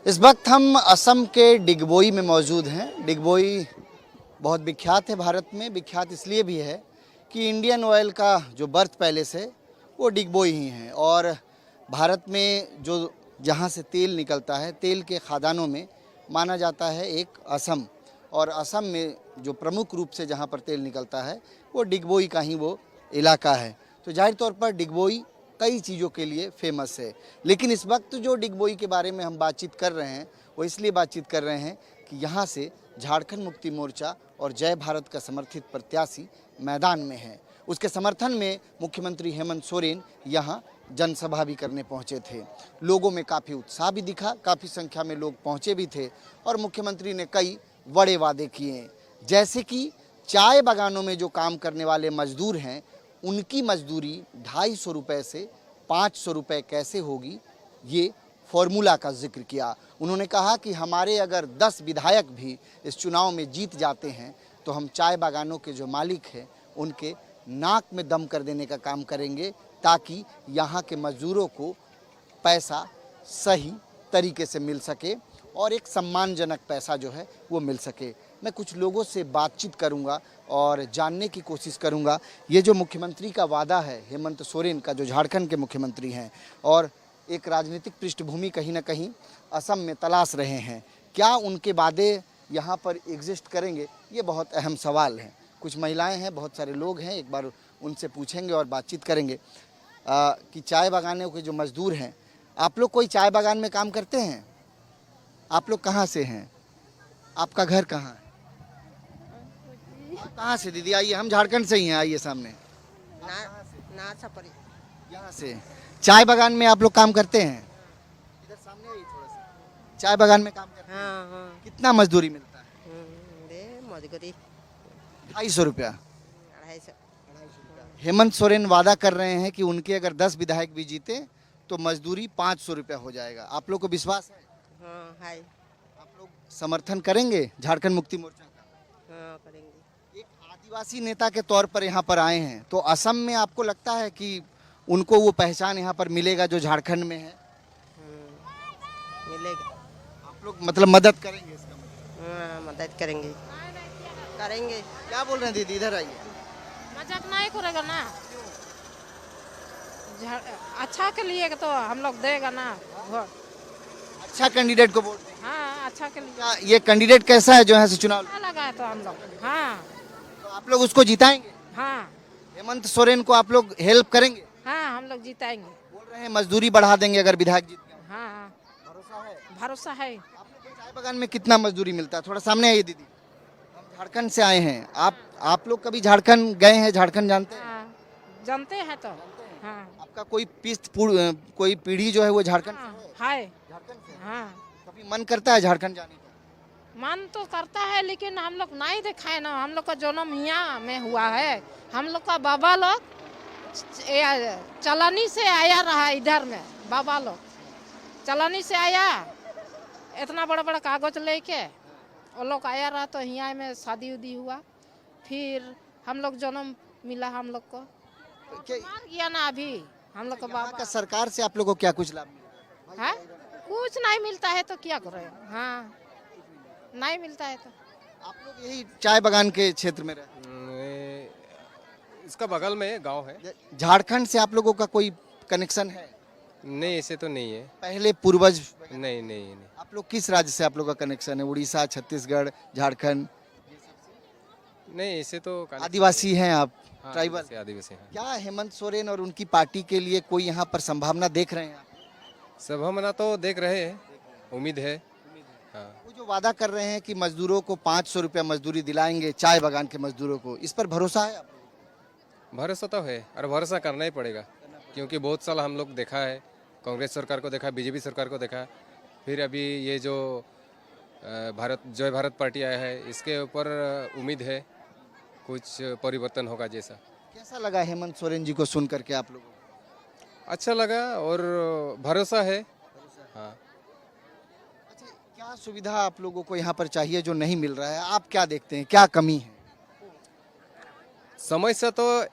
इस वक्त हम असम के डिगबोई में मौजूद हैं। डिगबोई बहुत विख्यात है भारत में। विख्यात इसलिए भी है कि इंडियन ऑयल का जो बर्थ पैलेस है वो डिगबोई ही है। और भारत में जो जहाँ से तेल निकलता है, तेल के खदानों में माना जाता है एक असम। और असम में जो प्रमुख रूप से जहाँ पर तेल निकलता है वो डिगबोई का ही वो इलाका है। तो जाहिर तौर पर डिगबोई कई चीज़ों के लिए फेमस है। लेकिन इस वक्त जो डिगबोई के बारे में हम बातचीत कर रहे हैं वो इसलिए बातचीत कर रहे हैं कि यहाँ से झारखंड मुक्ति मोर्चा और जय भारत का समर्थित प्रत्याशी मैदान में है। उसके समर्थन में मुख्यमंत्री हेमंत सोरेन यहाँ जनसभा भी करने पहुँचे थे। लोगों में काफ़ी उत्साह भी दिखा, काफ़ी संख्या में लोग पहुँचे भी थे और मुख्यमंत्री ने कई बड़े वादे किए, जैसे कि चाय बागानों में जो काम करने वाले मजदूर हैं उनकी मजदूरी 250 रुपये से 500 रुपये कैसे होगी, ये फॉर्मूला का जिक्र किया। उन्होंने कहा कि हमारे अगर 10 विधायक भी इस चुनाव में जीत जाते हैं तो हम चाय बागानों के जो मालिक हैं उनके नाक में दम कर देने का काम करेंगे, ताकि यहाँ के मजदूरों को पैसा सही तरीके से मिल सके और एक सम्मानजनक पैसा जो है वो मिल सके। मैं कुछ लोगों से बातचीत करूंगा और जानने की कोशिश करूंगा ये जो मुख्यमंत्री का वादा है हेमंत सोरेन का, जो झारखंड के मुख्यमंत्री हैं और एक राजनीतिक पृष्ठभूमि कहीं ना कहीं असम में तलाश रहे हैं, क्या उनके वादे यहाँ पर एग्जिस्ट करेंगे, ये बहुत अहम सवाल है। कुछ महिलाएं हैं, बहुत सारे लोग हैं, एक बार उनसे पूछेंगे और बातचीत करेंगे कि चाय बागानों के जो मजदूर हैं, आप लोग कोई चाय बागान में काम करते हैं? आप लोग कहाँ से हैं? आपका घर कहाँ है? कहाँ से दीदी? आइए, हम झारखंड से ही हैं, आइए सामने। ना छपरी। यहाँ से चाय बागान में आप लोग काम करते हैं? इधर सामने आइए थोड़ा सा। चाय बागान में काम करते हैं? हाँ हाँ। कितना मजदूरी मिलता है? दे मजदूरी 250 रुपया। 250। हेमंत सोरेन वादा कर रहे हैं कि उनके अगर 10 विधायक भी जीते तो मजदूरी 500 रुपया हो जाएगा। आप लोग को विश्वास है? हाँ है। आप लोग समर्थन करेंगे झारखंड मुक्ति मोर्चा का? हाँ करेंगे। एक आदिवासी नेता के तौर पर यहाँ पर आए हैं, तो असम में आपको लगता है कि उनको वो पहचान यहाँ पर मिलेगा जो झारखंड में है? मिलेगा। आप लोग मतलब मदद करेंगे इसका मतलब? हाँ मदद करेंगे। करेंगे। क्या बोल रहे हैं दीदी? इधर आइए। मजाक नहीं करेगा ना, अच्छा के लिए तो हम लोग देगा ना वोट। अच्छा कैंडिडेट को वोट देंगे? हाँ अच्छा के लिए। क्या ये कैंडिडेट कैसा है जो यहाँ से चुनाव? अच्छा लगा है तो हम लोग हाँ तो आप लोग उसको जिताएंगे? हाँ हेमंत सोरेन को आप लोग हेल्प करेंगे? हाँ हम लोग जीताएंगे। बोल रहे हैं मजदूरी बढ़ा देंगे अगर विधायक जीत गए। हाँ हाँ भरोसा है? भरोसा है। आप लोग को चाय बागान में कितना मजदूरी मिलता है? थोड़ा सामने आइए दीदी। हम झारखंड से आए हैं। आप लोग कभी झारखंड गए हैं? झारखंड जानते हैं? हाँ जानते हैं तो हाँ आपका कोई पीढ़ी जो है वो झारखंड हाँ से है? है झारखंड से है? हाँ। कभी मन करता है झारखंड जाने का? मन तो करता है लेकिन हम लोग नहीं देखा है ना, हम लोग का जन्म यहाँ में हुआ है। हम लोग का बाबा लोग चलानी से आया रहा इधर में, बाबा लोग चलानी से आया, इतना बड़ा बड़ा कागज लेके वो लोग आया रहा, तो यहाँ में शादी उदी हुआ, फिर हम लोग जन्म मिला हम लोग को। मर गया ना अभी हम लोग का यहाँ बाबा। का सरकार से आप लोगों को क्या कुछ लाभ मिल रहा है? है कुछ नहीं मिलता है तो क्या करें? हाँ नहीं मिलता है तो। आप लोग यही चाय बागान के क्षेत्र में रहते इसका बगल में गांव है। हैं? झारखंड से आप लोगों का कोई कनेक्शन है? नहीं ऐसे तो नहीं है। पहले पूर्वज? नहीं नहीं नहीं। आप लोग किस राज्य से आप लोग का कनेक्शन है? उड़ीसा, छत्तीसगढ़, झारखंड? नहीं ऐसे तो कनेक्शन आदिवासी हैं आप? नहीं है। हाँ, ट्राइबल? आदिवासी हैं। क्या हेमंत सोरेन और उनकी पार्टी के लिए कोई यहाँ पर संभावना देख रहे हैं आप? संभावना तो देख रहे हैं, उम्मीद है। हाँ वो जो वादा कर रहे हैं कि मजदूरों को 500 रुपया मजदूरी दिलाएंगे, चाय बागान के मजदूरों को, इस पर भरोसा है आप लोगों को? भरोसा तो है और भरोसा करना ही पड़ेगा, क्योंकि बहुत साल हम लोग देखा है, कांग्रेस सरकार को देखा, बीजेपी सरकार को देखा, फिर अभी ये जो जय भारत पार्टी आया है, इसके ऊपर उम्मीद है कुछ परिवर्तन होगा जैसा। कैसा लगा हेमंत सोरेन जी को सुन करके आप लोगों को? अच्छा लगा और भरोसा है। हाँ अच्छा, क्या सुविधा आप लोगों को यहाँ पर चाहिए जो नहीं मिल रहा है? आप क्या देखते हैं, क्या कमी है? समस्या तो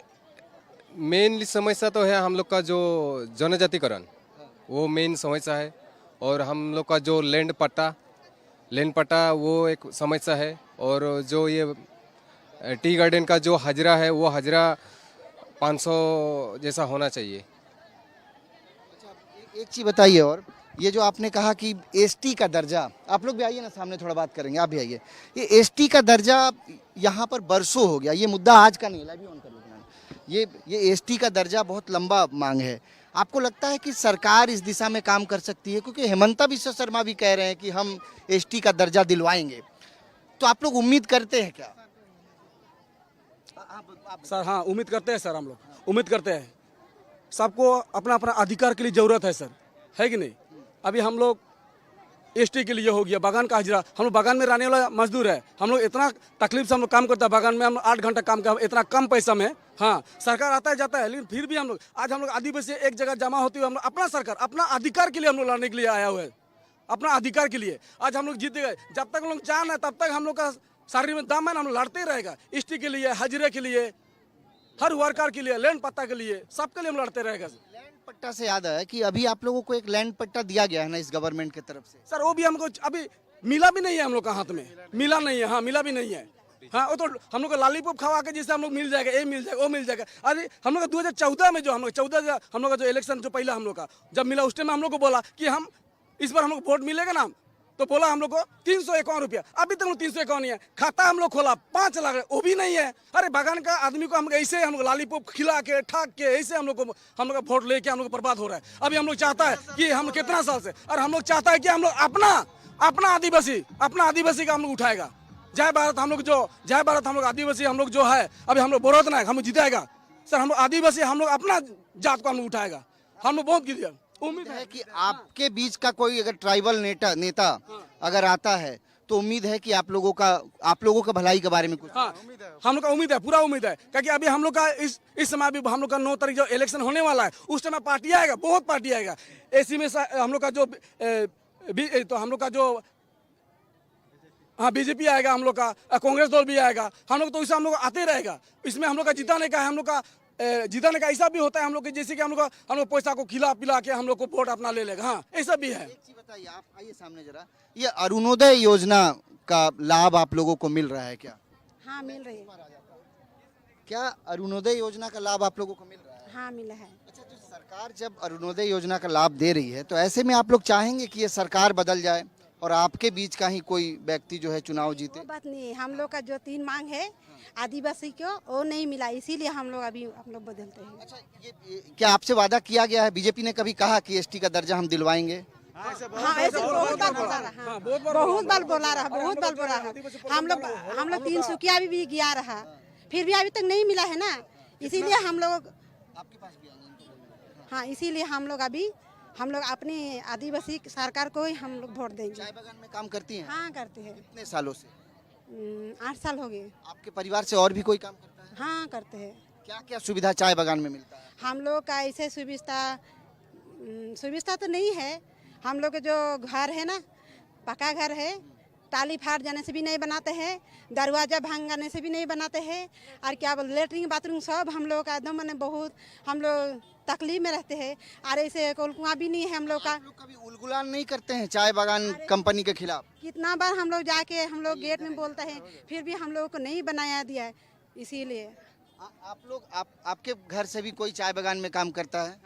मेनली समस्या तो है हम लोग का जो जनजातिकरण, वो मेन समस्या है। और हम लोग का जो लैंड पट्टा वो एक समस्या है। और जो ये टी गार्डन का जो हजरा है वो हजरा 500 जैसा होना चाहिए। एक चीज़ बताइए, और ये जो आपने कहा कि एसटी का दर्जा, आप लोग भी आइए ना सामने, थोड़ा बात करेंगे, आप भी आइए। ये एसटी का दर्जा यहाँ पर बरसों हो गया, ये मुद्दा आज का नहीं है, लाइव ऑन कर लो फिलहाल। ये एसटी का दर्जा बहुत लंबा मांग है। आपको लगता है कि सरकार इस दिशा में काम कर सकती है? क्योंकि हेमंता बिश्व शर्मा भी कह रहे हैं कि हम एसटी का दर्जा दिलवाएंगे, तो आप लोग उम्मीद करते हैं क्या? सर हाँ, उम्मीद करते हैं सर, हम लोग उम्मीद करते हैं। सबको अपना अपना अधिकार के लिए ज़रूरत है सर, है कि नहीं? अभी हम लोग एसटी के लिए हो गया, बागान का हजरा, हम लोग बागान में रहने वाला मजदूर है, हम लोग इतना तकलीफ से हम लोग काम करता है बागान में, हम लोग 8 घंटा काम कर, इतना कम पैसा में। हाँ, सरकार आता है जाता है, लेकिन फिर भी हम लोग आदिवासी एक जगह जमा होती हुई हम लोग अपना सरकार अपना अधिकार के लिए हम लोग लड़ने के लिए आया हुआ है, अपना अधिकार के लिए। आज हम लोग जीत गए, जब तक हम लोग जान है तब तक हम लोग का शरीर में दम है ना, हम लोग लड़ते ही रहेगा। एसटी के लिए, हजरे के लिए, हर वर्कर के लिए, लैंड पट्टा के लिए, सबके लिए हम लड़ते रहेगा। लैंड पट्टा से याद है कि अभी आप लोगों को एक लैंड पट्टा दिया गया है ना इस गवर्नमेंट की तरफ से। सर वो भी हमको अभी मिला भी नहीं है, हम लोग का हाथ में मिला नहीं है। हाँ, मिला भी नहीं है। हाँ, वो तो हम लोग को लॉलीपॉप खवा के जिससे हम लोग मिल जाएगा, ये मिल जाएगा, वो मिल जाएगा। अरे हम लोग का 2014 में जो हम लोग 14 हम लोग का जो इलेक्शन जो पहला हम लोग का जब मिला, उस टाइम हम लोग को बोला कि हम इस बार हम लोग वोट मिलेगा ना, तो बोला हम लोग को 351 रुपया। अभी तक 351 नहीं है। खाता हम लोग खोला 5 लाख, वो भी नहीं है। अरे बागान का आदमी को हम ऐसे हम लोग लॉलीपॉप खिला के ठाक के ऐसे हम लोग का वोट लेके हम लोग बर्बाद हो रहा है। अभी हम लोग चाहता है कि हम कितना साल से, और हम लोग चाहता है कि हम लोग अपना आदिवासी का हम लोग उठाएगा। जय भारत हम लोग जो जय भारत हम लोग आदिवासी हम लोग जो है, अभी हम लोग बोरत नायक हम लोग जीतेगा सर। हम लोग आदिवासी हम लोग अपना जात को हम लोग उठाएगा। हम लोग बहुत गिर उम्मीद है कि आपके बीच का कोई अगर ट्राइबल नेता अगर आता है तो उम्मीद है कि आप लोगों का भलाई के बारे में कुछ। हाँ, हम लोग का उम्मीद है, पूरा उम्मीद है, क्योंकि अभी हम लोग का इस समय भी हम लोग का 9 तारीख जो इलेक्शन होने वाला है, उस समय पार्टी आएगा, बहुत पार्टी आएगा। ऐसी में हम लोग का जो तो हम लोग का जो हाँ बीजेपी आएगा, हम लोग का कांग्रेस दल भी आएगा। हम लोग तो इससे हम लोग आते रहेगा। इसमें हम लोग का जिताने का है, हम लोग का जीताने का ऐसा भी होता है हम लोग के, जैसे कि हम लोग पैसा को खिला पिला के हम लोग को वोट अपना ले लेगा। हाँ, ऐसा भी है। एक चीज बताइए, आप आइए सामने जरा, ये अरुणोदय योजना का लाभ आप लोगों को मिल रहा है क्या? हाँ, मिल रही है। क्या अरुणोदय योजना का लाभ आप लोगों को मिल रहा है? हाँ, मिला है। अच्छा, तो सरकार जब अरुणोदय योजना का लाभ दे रही है तो ऐसे में आप लोग चाहेंगे कि ये सरकार बदल जाए और आपके बीच का ही कोई व्यक्ति जो है चुनाव जीते? वो बात नहीं, हम लोग का जो 3 मांग है आदिवासी को वो नहीं मिला, इसीलिए हम लोग बदलते हैं। अच्छा, ये क्या आपसे वादा किया गया है? बीजेपी ने कभी कहा कि एसटी का दर्जा हम दिलवाएंगे? हाँ, ऐसे बहुत बार बोला रहा, बहुत बार बोला रहा। हम लोग 3 सुकिया भी गया रहा, फिर भी अभी तक नहीं मिला है ना, इसीलिए हम लोग आपके पास भी आएंगे। हाँ, इसीलिए हम लोग अपने आदिवासी सरकार को ही हम लोग वोट देंगे। चाय बागान में काम करती हैं? हाँ, करते हैं। कितने सालों से? 8 साल हो गए। आपके परिवार से और भी कोई काम करता है? हाँ, करते हैं। क्या क्या सुविधा चाय बागान में मिलता है? हम लोग का ऐसे सुविधा तो नहीं है। हम लोग के जो घर है ना, पक्का घर है, टाली फाट जाने से भी नहीं बनाते हैं, दरवाजा भांगने से भी नहीं बनाते हैं, और क्या बोल लेटरिन बाथरूम सब हम लोग का एकदम मैंने बहुत हम लोग तकलीफ में रहते हैं। और ऐसे कुआं भी नहीं है हम लोग का। आप लोग कभी उलगुलान नहीं करते हैं चाय बागान कंपनी के खिलाफ? कितना बार हम लोग जाके हम लोग गेट में बोलते हैं, फिर भी हम लोग को नहीं बनाया दिया है, इसीलिए। आपके घर से भी कोई चाय बागान में काम करता है?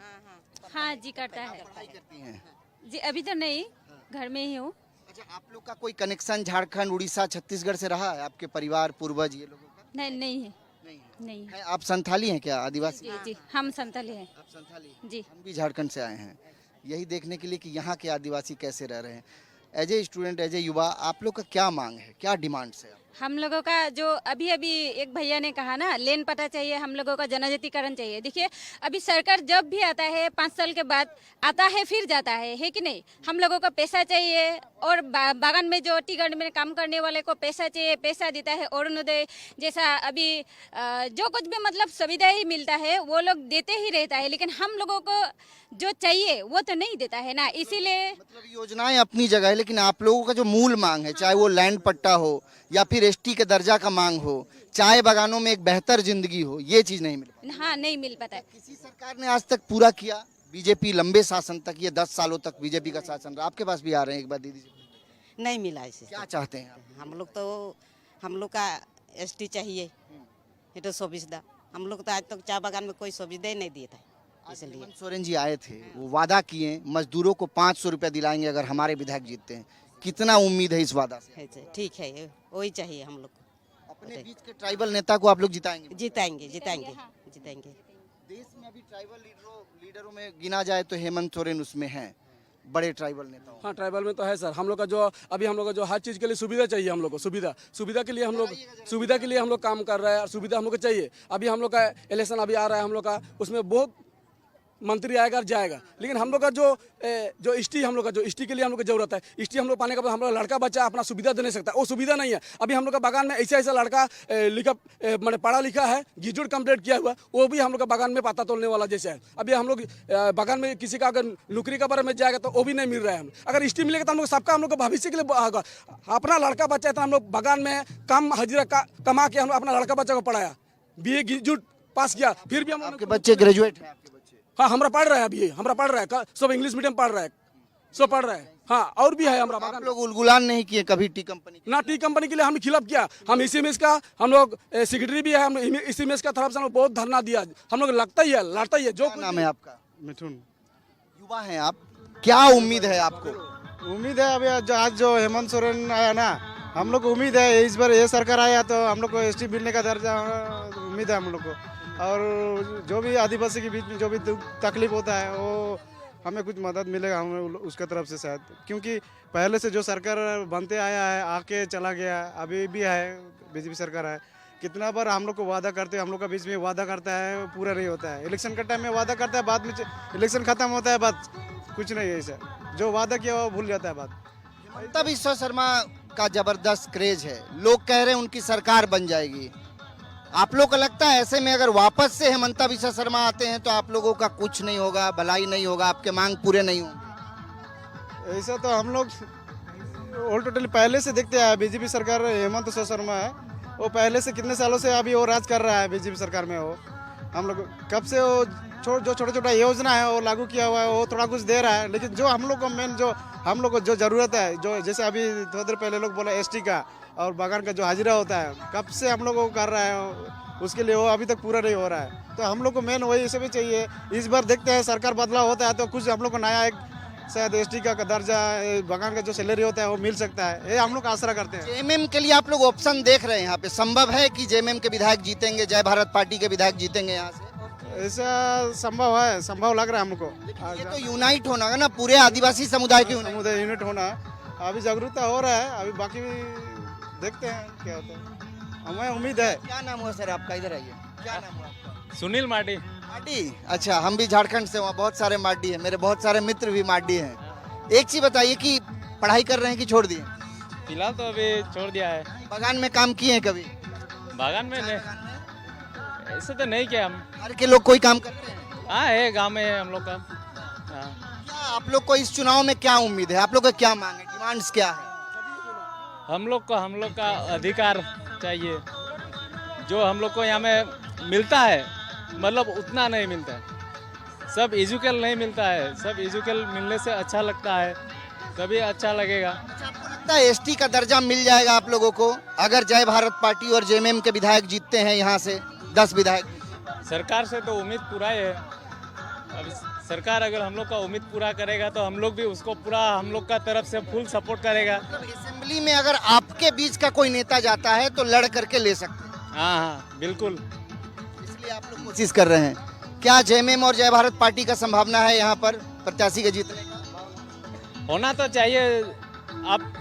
हाँ जी, करता है। पढ़ाई करती हैं? जी अभी तो नहीं, घर में ही हूँ। अच्छा, आप लोग का कोई कनेक्शन झारखंड, उड़ीसा, छत्तीसगढ़ से रहा है? आपके परिवार पूर्वज ये लोगों का? नहीं है। नहीं नहीं है। आप संथाली हैं क्या, आदिवासी? जी जी, हम संताली हैं। आप संथाली? जी। हम भी झारखंड से आए हैं यही देखने के लिए कि यहाँ के आदिवासी कैसे रह रहे हैं। As a student, as a युवा, आप लोग का क्या मांग है, क्या डिमांड्स है? हम लोगों का जो अभी एक भैया ने कहा ना, लेन पता चाहिए, हम लोगों का जनजातिकरण चाहिए। देखिए अभी सरकार जब भी आता है 5 साल के बाद आता है, फिर जाता है कि नहीं? हम लोगों को पैसा चाहिए, और बागान में जो टी गार्डन में काम करने वाले को पैसा चाहिए, पैसा देता है। अरुणोदय जैसा अभी जो कुछ भी मतलब सुविधा ही मिलता है वो लोग देते ही रहता है, लेकिन हम लोगों को जो चाहिए वो तो नहीं देता है ना, इसीलिए। मतलब योजनाएं अपनी जगह है, लेकिन आप लोगों का जो मूल मांग है, चाहे वो लैंड पट्टा हो या फिर एसटी के दर्जा का मांग हो, चाय बागानों में एक बेहतर जिंदगी हो, ये चीज नहीं मिल पाती। हाँ, नहीं मिल पाता है। किसी सरकार ने आज तक पूरा किया? बीजेपी लंबे शासन तक, ये 10 सालों तक बीजेपी का शासन रहा, आपके पास भी आ रहे हैं एक बार दीदी जी, नहीं मिला इसे। क्या चाहते हैं आप? हम लोग का एसटी चाहिए, ये तो सुविधा। हम लोग तो आज तक चाय बागान में कोई सुविधा ही नहीं दिए थे, इसलिए। हेमंत सोरेन जी आए थे, वो वादा किए मजदूरों को 500 रुपया दिलाएंगे अगर हमारे विधायक जीतते हैं, कितना उम्मीद है इस वादा से? ऐसे ठीक है, वही चाहिए हम लोग को। अपने बीच के ट्राइबल नेता को आप लोग जिताएंगे? जिताएंगे जिताएंगे जिताएंगे। देश में अभी ट्राइबल लीडरों में गिना जाए तो हेमंत सोरेन उसमें हैं, बड़े ट्राइबल नेताओं। हाँ, ट्राइबल में तो है सर। हम लोग का जो अभी हम लोग का जो हर चीज़ के लिए सुविधा चाहिए, हम लोग को सुविधा के लिए हम लोग काम कर रहे हैं और सुविधा हम लोग को चाहिए। अभी हम लोग का इलेक्शन अभी आ रहा है, हम लोग का उसमें बहुत मंत्री आएगा और जाएगा, लेकिन हम लोग का जो एसटी हम लोग का जो एसटी के लिए हम लोग को जरूरत है, एसटी हम लोग पाने के बाद हम लोग लड़का बच्चा अपना सुविधा दे नहीं सकता, वो सुविधा नहीं है। अभी हम लोग का बागान में ऐसा लड़का लिखा मैंने पढ़ा लिखा है, ग्रेजुएट कंप्लीट किया हुआ, वो भी हम लोग का बागान में पाता तोड़ने वाला जैसे है। अभी हम लोग बागान में किसी का अगर नौकरी का बारे में जाएगा तो वो भी नहीं मिल रहा है। हम अगर एसटी मिलेगा तो हम लोग सबका हम लोग का भविष्य के लिए होगा। अपना लड़का बच्चा इतना हम लोग बागान में कम हजीरा कमा के हम लोग अपना लड़का बच्चा को पढ़ाया, BA ग्रेजुएट पास किया, फिर भी हम आपके बच्चे ग्रेजुएट हैं? हाँ, हमारा पढ़ रहा है अभी, हमारा पढ़ रहा है, सब इंग्लिश मीडियम पढ़ रहा है, सब पढ़ रहा है। हाँ, और भी है हमारा आप बागान। लोग उलगुलान नहीं किए कभी टी कंपनी? ना टी कंपनी के लिए हम खिलाफ किया, हम इसीमेस का हम लोग सेक्रेटरी भी है, हम इसीमेस का तरफ से हम लोग बहुत धरना दिया। हम लोग लगता ही है, लड़ता ही है। जो क्या नाम है आपका? मिथुन। युवा हैं आप, क्या उम्मीद है आपको? उम्मीद है अभी आज जो हेमंत सोरेन आया ना, हम लोग को उम्मीद है इस बार ये सरकार आया तो हम लोग को एसटी मिलने का दर्जा उम्मीद है हम लोग को। और जो भी आदिवासी के बीच में जो भी तकलीफ होता है वो हमें कुछ मदद मिलेगा हमें उसके तरफ से शायद, क्योंकि पहले से जो सरकार बनते आया है आके चला गया, अभी भी है बीजेपी सरकार है। कितना बार हम लोग को वादा करते हैं, हम लोग का बीच में वादा करता है पूरा नहीं होता है। इलेक्शन का टाइम में वादा करता है, बाद में इलेक्शन खत्म होता है, बात कुछ नहीं है ऐसा, जो वादा किया वो भूल जाता है बात। हिमंता बिस्वा शर्मा का जबरदस्त क्रेज है, लोग कह रहे हैं उनकी सरकार बन जाएगी। आप लोग को लगता है ऐसे में अगर वापस से हेमंता बिस्वा शर्मा आते हैं तो आप लोगों का कुछ नहीं होगा, भलाई नहीं होगा, आपके मांग पूरे नहीं होंगे? ऐसा तो हम लोग ऑल टोटली पहले से देखते आए, बीजेपी सरकार हेमंत बिस्वा शर्मा है, वो पहले से कितने सालों से अभी वो राज कर रहा है बीजेपी सरकार में। वो हम लोग कब से वो जो छोटा छोटा योजना है वो लागू किया हुआ है, वो थोड़ा कुछ दे रहा है, लेकिन जो हम लोग को मेन जो हम लोग को जो ज़रूरत है, जो जैसे अभी थोड़ी देर पहले लोग बोला एसटी का और बागान का जो हाजिरा होता है, कब से हम लोग को कर रहा है, उसके लिए वो अभी तक पूरा नहीं हो रहा है। तो हम लोग को मेन वही सब भी चाहिए। इस बार देखते हैं सरकार बदलाव होता है तो कुछ हम लोग को नया एक शायद एसटी का दर्जा, बागान का जो सैलरी होता है वो मिल सकता है, ये हम लोग आसरा करते हैं। जेएमएम के लिए आप लोग ऑप्शन देख रहे हैं यहाँ पे, संभव है कि जेएमएम के विधायक जीतेंगे, जय भारत पार्टी के विधायक जीतेंगे यहाँ से? ऐसा संभव है, संभव लग रहा है हमको। ये तो यूनाइट होना है ना, पूरे आदिवासी समुदाय के समुदाय यूनिट होना, अभी जागरूकता हो रहा है, अभी बाकी देखते हैं क्या होता है, हमें उम्मीद है। क्या नाम हुआ सर आपका? इधर आइए, क्या नाम हुआ आपका? सुनील माटी। माटी? अच्छा, हम भी झारखंड से, वहाँ बहुत सारे माटी हैं, मेरे बहुत सारे मित्र भी माटी हैं। एक चीज बताइए कि पढ़ाई कर रहे हैं कि छोड़ दिए? फिलहाल तो अभी छोड़ दिया है। बागान में काम किए हैं कभी? बागान में नहीं, ऐसे तो नहीं किया हम। घर के लोग कोई काम करते हैं? हाँ, है गांव में है हम लोग का। हाँ। क्या आप लोग को इस चुनाव में क्या उम्मीद है? आप लोग का क्या मांग है, डिमांड्स क्या है? हम लोग का अधिकार चाहिए, जो हम लोग को यहाँ में मिलता है, मतलब उतना नहीं मिलता है। सब एजुकेल नहीं मिलता है, सब एजुकेल मिलने से अच्छा लगता है, तभी अच्छा लगेगा। अच्छा, आपको लगता है एसटी का दर्जा मिल जाएगा आप लोगों को अगर जय भारत पार्टी और जेएमएम के विधायक जीतते हैं यहाँ से 10 विधायक? सरकार से तो उम्मीद पूरा ही है। अब सरकार अगर हम लोग का उम्मीद पूरा करेगा तो हम लोग भी उसको पूरा हम लोग का तरफ से फुल सपोर्ट करेगा। असेंबली में अगर आपके बीच का कोई नेता जाता है तो लड़ करके ले सकते हैं? हाँ, बिल्कुल। इसलिए आप लोग कोशिश कर रहे हैं। क्या जेएमएम और जय भारत पार्टी का संभावना है यहाँ पर प्रत्याशी के जीतने का? होना तो चाहिए। आप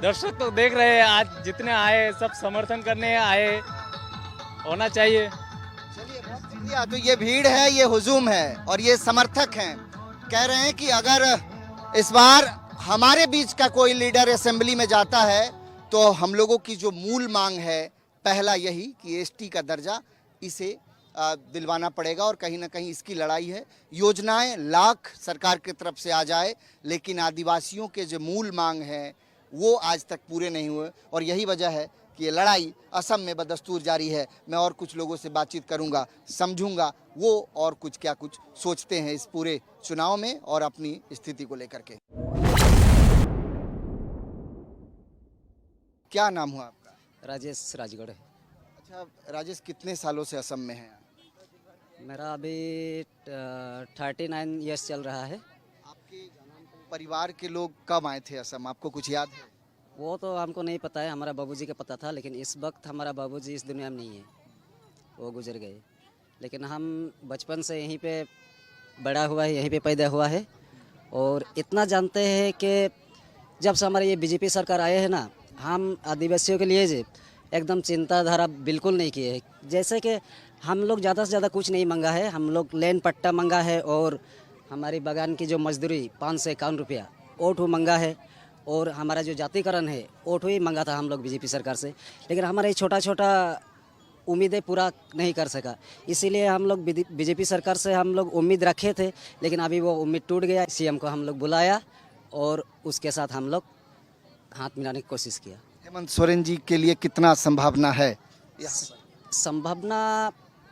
दर्शक तो देख रहे हैं, आज जितने आए सब समर्थन करने आए, होना चाहिए। चलिए, बहुत शुक्रिया। तो ये भीड़ है, ये हुजूम है और ये समर्थक हैं, कह रहे हैं कि अगर इस बार हमारे बीच का कोई लीडर असेंबली में जाता है तो हम लोगों की जो मूल मांग है, पहला यही कि एसटी का दर्जा इसे दिलवाना पड़ेगा और कहीं ना कहीं इसकी लड़ाई है। योजनाएं लाख सरकार की तरफ से आ जाए, लेकिन आदिवासियों के जो मूल मांग है वो आज तक पूरे नहीं हुए और यही वजह है कि ये लड़ाई असम में बदस्तूर जारी है। मैं और कुछ लोगों से बातचीत करूंगा, समझूंगा वो और कुछ क्या कुछ सोचते हैं इस पूरे चुनाव में और अपनी स्थिति को लेकर के। क्या नाम हुआ आपका? राजेश राजगढ़ है। अच्छा राजेश, कितने सालों से असम में हैं? मेरा अभी 39 ईयर्स चल रहा है। आपके परिवार के लोग कब आए थे असम, आपको कुछ याद है? वो तो हमको नहीं पता है, हमारा बाबूजी का पता था, लेकिन इस वक्त हमारा बाबूजी इस दुनिया में नहीं है, वो गुजर गए। लेकिन हम बचपन से यहीं पे बड़ा हुआ है, यहीं पे पैदा हुआ है और इतना जानते हैं कि जब से हमारे ये बीजेपी सरकार आए हैं ना, हम आदिवासियों के लिए जी एकदम चिंताधारा बिल्कुल नहीं किए है। जैसे कि हम लोग ज़्यादा से ज़्यादा कुछ नहीं मंगा है, हम लोग लैंड पट्टा मंगा है और हमारी बागान की जो मजदूरी 551 रुपया ओठू मंगा है और हमारा जो जातिकरण है ओठू ही मंगा था हम लोग बीजेपी सरकार से। लेकिन हमारा ये छोटा छोटा उम्मीदें पूरा नहीं कर सका, इसीलिए हम लोग बीजेपी सरकार से हम लोग उम्मीद रखे थे, लेकिन अभी वो उम्मीद टूट गया। सीएम को हम लोग बुलाया और उसके साथ हम लोग हाथ मिलाने की कोशिश किया। हेमंत सोरेन जी के लिए कितना संभावना है? संभावना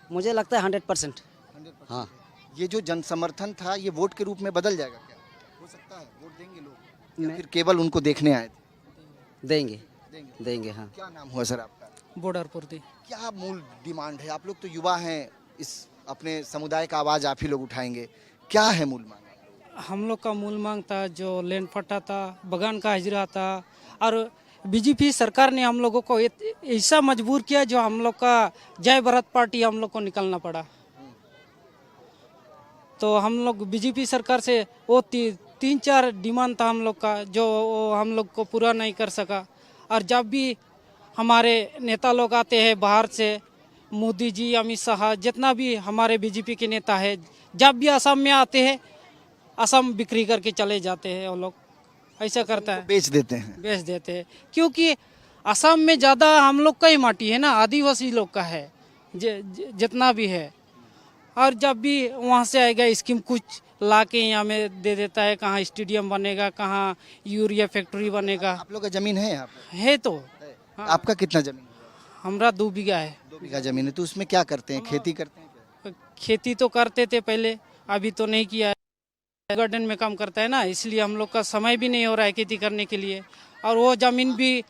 मुझे लगता है 100%। हाँ, ये जो जन समर्थन था ये वोट के रूप में बदल जाएगा क्या? हो सकता है वोट देंगे लोग या फिर केवल उनको देखने आए थे? देंगे हाँ। क्या नाम हुआ सर आपका? बॉर्डरपुर्ती। क्या मूल डिमांड है? आप लोग तो युवा हैं, इस अपने समुदाय का आवाज आप ही लोग उठाएंगे, क्या है मूल मांग? हम लोग का मूल मांग था जो लैंड पट्टा था, बगान का हजरा था और बीजेपी सरकार ने हम लोगों को ऐसा मजबूर किया जो हम लोग का जय भारत पार्टी हम लोग को निकलना पड़ा। तो हम लोग बीजेपी सरकार से वो 3-4 डिमांड था हम लोग का जो हम लोग को पूरा नहीं कर सका। और जब भी हमारे नेता लोग आते हैं बाहर से, मोदी जी, अमित शाह, जितना भी हमारे बीजेपी के नेता है, जब भी असम में आते हैं असम बिक्री करके चले जाते हैं। वो लोग ऐसा करता है, बेच देते हैं क्योंकि असम में ज़्यादा हम लोग का ही माटी है ना, आदिवासी लोग का है जितना भी है। और जब भी वहाँ से आएगा स्कीम कुछ ला के यहाँ में दे देता है, कहाँ स्टेडियम बनेगा, कहाँ यूरिया फैक्ट्री बनेगा। आप लोग का जमीन है यहाँ पे? है तो हाँ। आपका कितना जमीन? हमारा 2 बीघा है। 2 बीघा जमीन है, तो उसमें क्या करते हैं? खेती करते हैं क्या? खेती तो करते थे पहले, अभी तो नहीं किया है। गार्डन में काम करता है ना, इसलिए हम लोग का समय भी नहीं हो रहा है खेती करने के लिए। और वो ज़मीन भी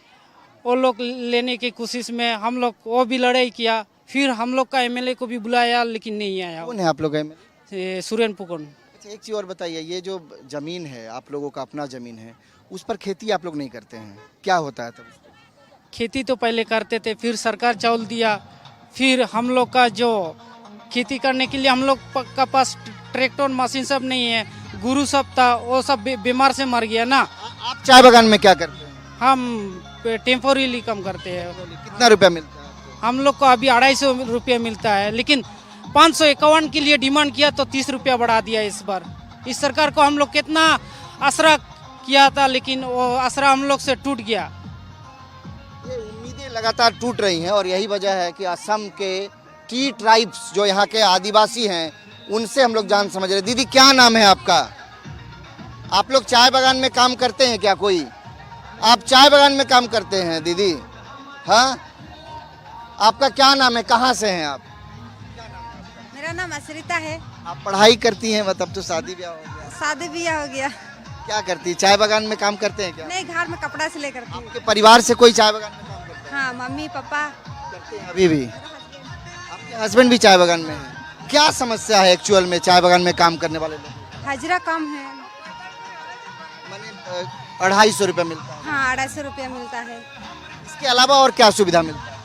वो लोग लेने की कोशिश में हम लोग वो भी लड़ाई किया, फिर हम लोग का एमएलए को भी बुलाया लेकिन नहीं आया। कौन है आप लोग का एमएलए? सुरेन पुकन। अच्छा एक चीज़ और बताइए, ये जो ज़मीन है आप लोगों का अपना ज़मीन है, उस पर खेती आप लोग नहीं करते हैं, क्या होता है तब? खेती तो पहले करते थे, फिर सरकार चावल दिया, फिर हम लोग का जो खेती करने के लिए हम लोग का पास ट्रैक्टर मशीन सब नहीं है, गुरु सब था, वो सब बीमार से मर गया ना। आप चाय बागान में क्या करते हैं? हम टेम्पोरली काम करते हैं। कितना रुपया मिलता है आपको? हम लोग को अभी 250 रुपया मिलता है, लेकिन 551 के लिए डिमांड किया तो 30 रुपया बढ़ा दिया इस बार। इस सरकार को हम लोग कितना आसरा किया था, लेकिन वो आसरा हम लोग से टूट गया। ये उम्मीदें लगातार टूट रही हैं और यही वजह है कि असम के टी ट्राइब्स जो यहाँ के आदिवासी हैं उनसे हम लोग जान समझ रहे। दीदी क्या नाम है आपका? आप लोग चाय बागान में काम करते हैं क्या? कोई आप चाय बागान में काम करते हैं दीदी? हाँ, आपका क्या नाम है, कहाँ से हैं आप? मेरा नाम असरिता है। आप पढ़ाई करती हैं? मतलब तो शादी ब्याह हो गया? शादी ब्याह हो गया। क्या करती है? चाय बागान में काम करते हैं क्या? नहीं, घर में कपड़ा सिलाई करती हूँ। आपके परिवार से कोई चाय बागान में काम करता है? हाँ, मम्मी पापा करते हैं अभी भी। आपके हस्बैंड भी चाय बागान में हैं? क्या समस्या है एक्चुअल में चाय बागान में काम करने वाले लोग? हजरा कम है। माने 250 रुपया मिलता है? हाँ, 250 रुपया मिलता है। इसके अलावा और क्या सुविधा मिलता है?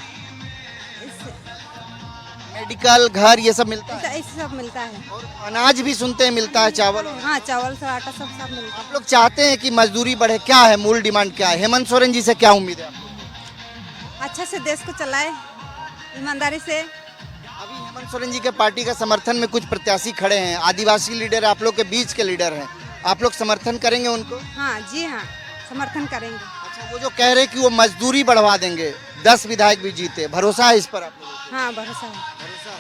मेडिकल, घर, ये सब मिलता है? ऐसे सब मिलता है। और अनाज भी सुनते हैं मिलता है, चावल? हाँ, चावल से आटा सब मिलता है। आप लोग चाहते हैं कि मजदूरी बढ़े, क्या है मूल डिमांड, क्या है? हेमंत सोरेन जी से क्या उम्मीद है आपको? अच्छा से देश को चलाए ईमानदारी से। अभी हेमंत सोरेन जी के पार्टी का समर्थन में कुछ प्रत्याशी खड़े हैं, आदिवासी लीडर आप लोग के बीच के लीडर हैं, आप लोग समर्थन करेंगे उनको? हाँ जी हाँ, समर्थन करेंगे। अच्छा, वो जो कह रहे कि वो मजदूरी बढ़वा देंगे, 10 विधायक भी जीते, भरोसा है इस पर आप लोगों को? हाँ, भरोसा है।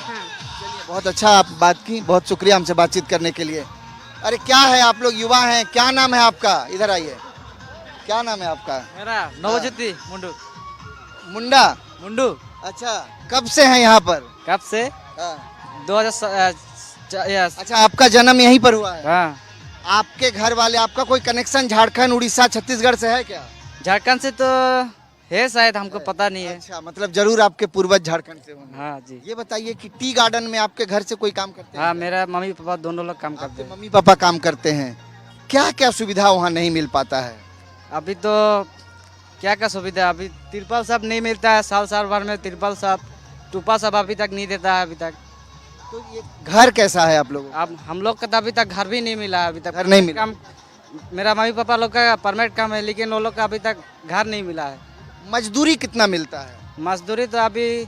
हाँ। चलिए, बहुत अच्छा आप बात की, बहुत शुक्रिया हमसे बातचीत करने के लिए। अरे क्या है, आप लोग युवा हैं, क्या नाम है आपका? इधर आइए, क्या नाम है आपका? मेरा नवज्योति मुंडू। मुंडा। मुंडू। अच्छा, कब से हैं यहाँ पर? कब से? हाँ। 2000। अच्छा, आपका जन्म यहीं पर हुआ है? हाँ। आपके घर वाले, आपका कोई कनेक्शन झारखंड, उड़ीसा, छत्तीसगढ़ से है क्या? झारखंड से तो है शायद, हमको पता नहीं है। अच्छा, मतलब जरूर आपके पूर्वज झारखंड से होंगे। हाँ जी। ये बताइए कि टी गार्डन में आपके घर से कोई काम करते हैं? हाँ, मेरा मम्मी पापा दोनों लोग काम करते आपके हैं। मम्मी पापा काम करते हैं। क्या क्या सुविधा वहाँ नहीं मिल पाता है? अभी तो क्या क्या सुविधा, अभी तिरपाल सब नहीं मिलता है, साल भर में तिरपाल सब, टूपा सब अभी तक नहीं देता है अभी तक। तो ये घर कैसा है आप लोगों का? अब हम लोग का तो अभी तक घर भी नहीं मिला है अभी तक। घर नहीं मिला? काम, मेरा मम्मी पापा लोग का परमानेंट काम है, लेकिन वो लोग का अभी तक घर नहीं मिला है। मजदूरी कितना मिलता है? मजदूरी तो अभी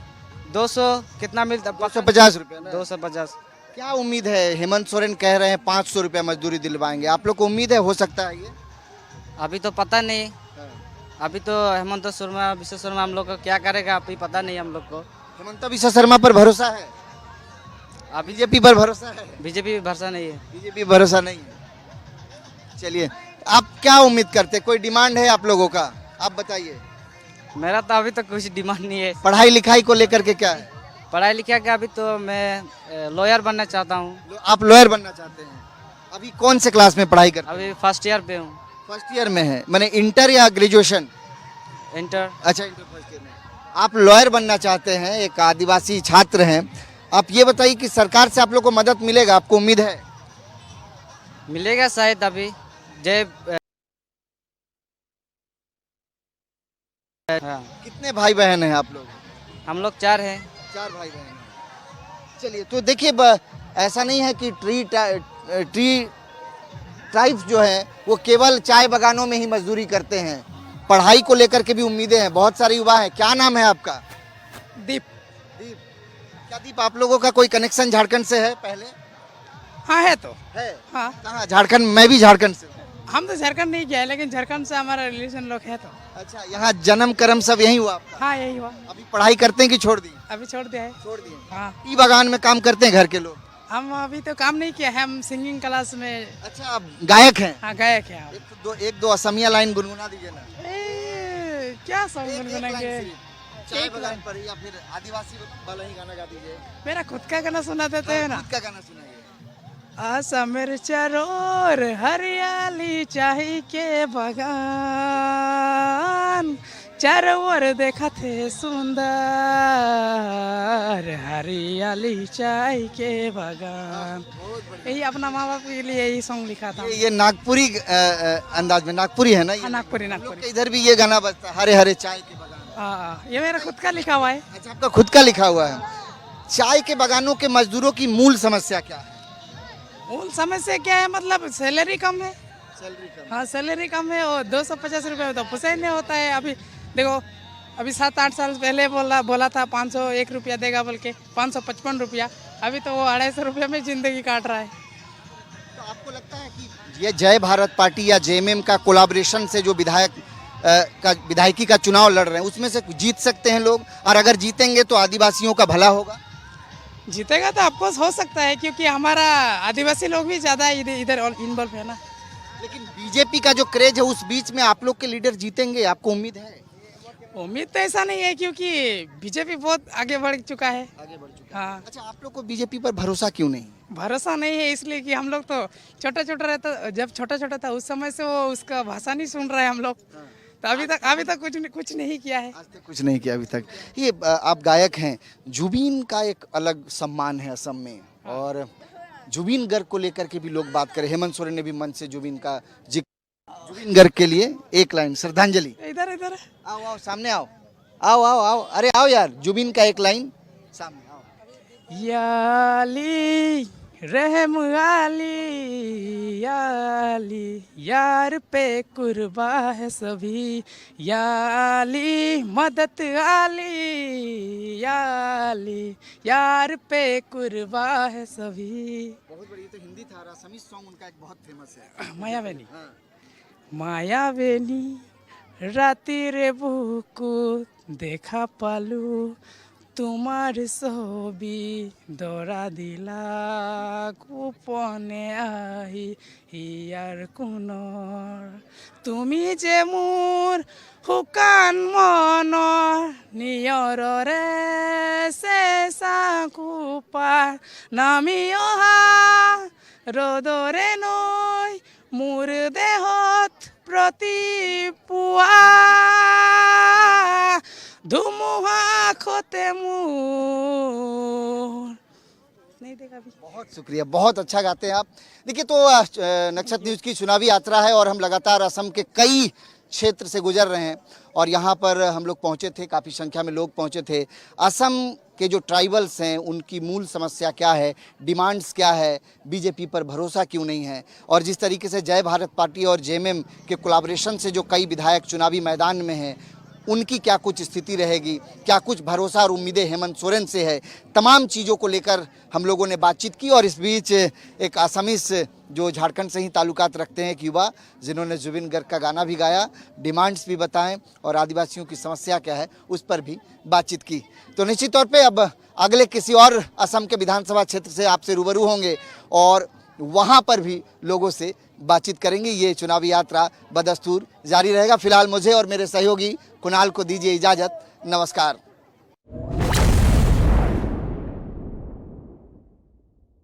200 कितना मिलता है? 250 रुपये ना? 250। क्या उम्मीद है? हेमंत सोरेन कह रहे हैं 500 रुपया मजदूरी दिलवाएंगे, आप लोग को उम्मीद है हो सकता है ये? अभी तो पता नहीं, अभी तो हेमंत शर्मा विश्व शर्मा हम लोग को क्या करेगा अभी पता नहीं हम लोग को। हेमंत विश्व शर्मा पर भरोसा है? अभी बीजेपी पर भरोसा है? बीजेपी भरोसा नहीं है। बीजेपी भरोसा नहीं है। चलिए, आप क्या उम्मीद करते हैं? कोई डिमांड है आप लोगों का? आप बताइए। मेरा तो अभी तक कुछ डिमांड नहीं है। पढ़ाई लिखाई को लेकर के क्या है? पढ़ाई लिखा के अभी तो मैं लॉयर बनना चाहता हूँ। आप लॉयर बनना चाहते हैं? अभी कौन से क्लास में पढ़ाई करते हैं? अभी फर्स्ट ईयर पे हूँ। फर्स्ट ईयर में है, मैंने इंटर या ग्रेजुएशन? इंटर। अच्छा, इंटर फर्स्ट ईयर में। आप लॉयर बनना चाहते हैं, एक आदिवासी छात्र हैं। आप ये बताइए कि सरकार से आप लोग को मदद मिलेगा, आपको उम्मीद है? मिलेगा शायद अभी। जय हाँ। कितने भाई बहन हैं आप लोग? हम लोग 4 हैं। 4 भाई बहन हैं। चलिए, तो देखिए ऐसा नहीं है कि ट्री ट्राइब्स जो है वो केवल चाय बागानों में ही मजदूरी करते हैं, पढ़ाई को लेकर के भी उम्मीदें हैं। बहुत सारे युवा हैं। क्या नाम है आपका? दीप। दीप। क्या दीप, आप लोगों का कोई कनेक्शन झारखंड से है पहले? हाँ है तो। है? हाँ। कहाँ? झारखंड? मैं भी झारखंड से हूँ। हम तो झारखंड नहीं गए, लेकिन झारखंड से हमारा रिलेशन लोग है तो। अच्छा, यहाँ जन्म कर्म सब यही हुआ आपका? हाँ, यही हुआ। अभी पढ़ाई करते हैं कि छोड़ दी? अभी छोड़ दिया है। छोड़ दिए। हाँ। टी बागान में काम करते हैं घर के लोग? हम अभी तो काम नहीं किया है, हम सिंगिंग क्लास में। अच्छा, आप गायक हैं? हाँ, गायक है। एक दो असमिया लाइन गुनगुना दीजिए ना। क्या सॉन्ग एक गुनगुनाएंगे? लाइन सिर्फ, चाय बागान पर, या फिर आदिवासी वाला ही गाना गा दीजिए। मेरा खुद का गाना सुना देते हैं ना। खुद का गाना सुनाइए। असमर चरोर हरियाली चाही के बगान, चारों ओर देखा थे सुंदर हरियाली चाय के बगान। यही अपना माँ बाप के लिए यही सॉन्ग लिखा था। ये नागपुरी अंदाज में, नागपुरी है ना ये? नागपुरी। इधर भी ये गाना बजता है, हरे हरे चाय के बगान। हाँ, ये मेरा खुद का लिखा हुआ है। अच्छा, आपका खुद का लिखा हुआ है। चाय के बगानों के मजदूरों की मूल समस्या क्या है? मूल समस्या क्या है? मतलब सैलरी कम है। सैलरी कम? हाँ, सैलरी कम है और 250 रुपये में तो पुसाई नहीं होता है। अभी देखो, अभी 7-8 साल पहले बोला था 501 रुपया देगा, बोल के 555 रुपया। अभी तो वो 250 रुपये में जिंदगी काट रहा है। तो आपको लगता है कि ये जय भारत पार्टी या जेएमएम का कोलैबोरेशन से जो विधायकी का चुनाव लड़ रहे हैं, उसमें से जीत सकते हैं लोग? और अगर जीतेंगे तो आदिवासियों का भला होगा? जीतेगा तो ऑफकोर्स हो सकता है, क्योंकि हमारा आदिवासी लोग भी ज़्यादा इधर इन्वॉल्व है ना। लेकिन बीजेपी का जो क्रेज है, उस बीच में आप लोग के लीडर जीतेंगे, आपको उम्मीद है? उम्मीद तो ऐसा नहीं है, क्योंकि बीजेपी बहुत आगे बढ़ चुका है। आगे बढ़ चुका हाँ। अच्छा, आप लोग को बीजेपी पर भरोसा क्यों नहीं? भरोसा नहीं है इसलिए कि हम लोग तो छोटा रहता, जब छोटा था उस समय से वो उसका भाषा नहीं सुन रहा है हम लोग। तो अभी तक कुछ नहीं किया है। आज तक कुछ नहीं किया अभी तक। ये आप गायक हैं, जुबीन का एक अलग सम्मान है असम में, और जुबीन गर्ग को लेकर के भी लोग बात करें। हेमंत सोरेन ने भी मन से जुबीन का जिक्र। जुबीन गर्ग के लिए एक लाइन श्रद्धांजलि। इधर आओ सामने आओ। आओ, अरे आओ यार, जुबीन का एक लाइन सामने आओ। याली रहम आली याली, यार पे कुर्बा है सभी, याली मदद आली याली, यार पे कुर्बा है सभी। बहुत बढ़िया। तो हिंदी था, असमी सॉन्ग उनका एक बहुत फेमस है, मायावेनी। मायावेनी राती रे बुकु देखा पालू, তোমার ছবি দৰা দিলা গোপনে আহি হিয়াৰ কোণৰ তুমি যে মোৰ শুকান মনৰ নিয়ৰৰে চেঁচা কোপাৰ নামি অহা ৰ'দৰে নৈ মোৰ দেহত প্ৰতিপুৱা ধুমুহা খতে मोर नहीं देखा अभी। बहुत शुक्रिया, बहुत अच्छा गाते हैं आप। देखिए तो नक्षत्र न्यूज़ की चुनावी यात्रा है और हम लगातार असम के कई क्षेत्र से गुजर रहे हैं और यहाँ पर हम लोग पहुँचे थे, काफ़ी संख्या में लोग पहुँचे थे। असम के जो ट्राइबल्स हैं उनकी मूल समस्या क्या है, डिमांड्स क्या है, बीजेपी पर भरोसा क्यों नहीं है, और जिस तरीके से जय भारत पार्टी और जेएमएम के कोलैबोरेशन से जो कई विधायक चुनावी मैदान में हैं उनकी क्या कुछ स्थिति रहेगी, क्या कुछ भरोसा और उम्मीदें हेमंत सोरेन से है, तमाम चीज़ों को लेकर हम लोगों ने बातचीत की। और इस बीच एक असमीस जो झारखंड से ही ताल्लुकात रखते हैं एक युवा जिन्होंने जुबिन गर्ग का गाना भी गाया, डिमांड्स भी बताएं और आदिवासियों की समस्या क्या है उस पर भी बातचीत की। तो निश्चित तौर पे अब अगले किसी और असम के विधानसभा क्षेत्र से आपसे रूबरू होंगे और वहाँ पर भी लोगों से बातचीत करेंगे। ये चुनावी यात्रा बदस्तूर जारी रहेगा। फिलहाल मुझे और मेरे सहयोगी कुणाल को दीजिए इजाज़त। नमस्कार।